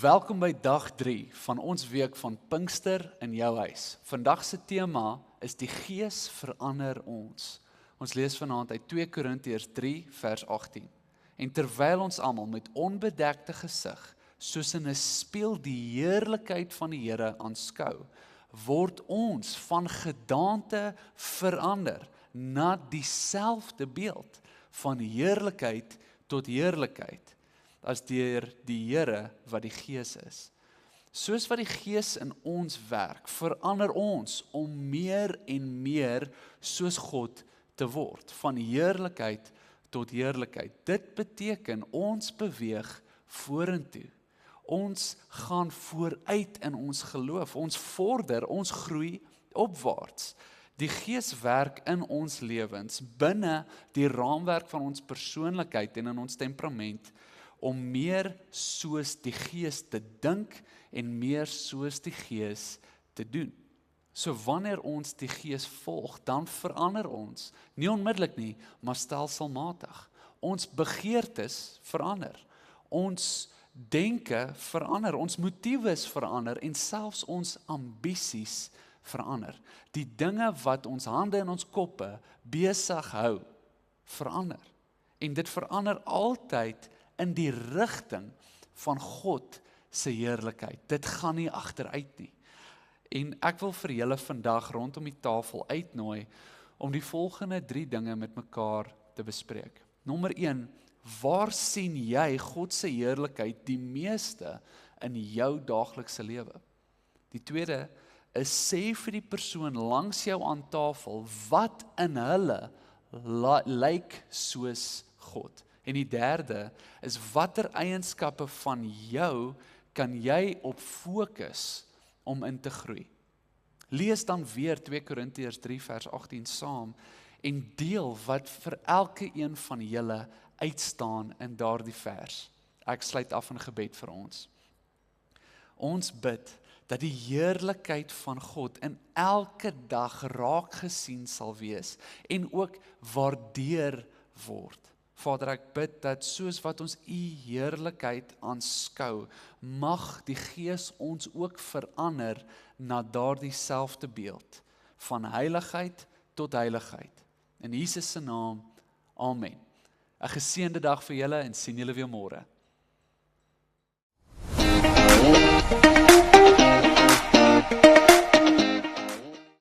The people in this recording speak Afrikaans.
Welkom by dag 3 van ons week van Pinkster in jou huis. Vandag se tema is die Gees verander ons. Ons lees vanaand uit 2 Korintiërs 3 vers 18. En terwyl ons almal met onbedekte gesig, soos in 'n spieël die heerlikheid van die Here aanskou, word ons van gedaante verander na dieselfde beeld van heerlikheid tot heerlikheid, as deur die Here wat die Gees is. Soos wat die Gees in ons werk, verander ons om meer en meer soos God te word, van heerlikheid tot heerlikheid. Dit beteken ons beweeg vorentoe. Ons gaan vooruit in ons geloof, ons vorder, ons groei opwaarts. Die Gees werk in ons lewens, binne die raamwerk van ons persoonlikheid en in ons temperament, om meer soos die Gees te dink en meer soos die Gees te doen. So wanneer ons die Gees volg, dan verander ons, nie onmiddellik nie, maar stelselmatig. Ons begeertes verander, ons denke verander, ons motiewe verander en selfs ons ambisies verander. Die dinge wat ons hande en ons koppe besig hou, verander. En dit verander altyd in die rigting van God se heerlikheid. Dit gaan nie agteruit nie. En ek wil vir julle vandag rondom die tafel uitnooi om die volgende 3 dinge met mekaar te bespreek. Nommer 1, waar sien jy God se heerlikheid die meeste in jou daaglikse lewe? Die tweede is sê vir die persoon langs jou aan tafel wat in hulle lyk soos God. En die derde is watter eienskappe van jou kan jy op fokus om in te groei. Lees dan weer 2 Korintiërs 3 vers 18 saam en deel wat vir elke een van julle uitstaan in daardie vers. Ek sluit af in gebed vir ons. Ons bid dat die heerlikheid van God in elke dag raak gesien sal wees en ook waardeer word. Vader, ek bid dat soos wat ons u heerlikheid aanskou, mag die Gees ons ook verander na daardie selfde beeld, van heiligheid tot heiligheid. In Jesus se naam, amen. 'n geseënde dag vir julle en sien julle weer môre.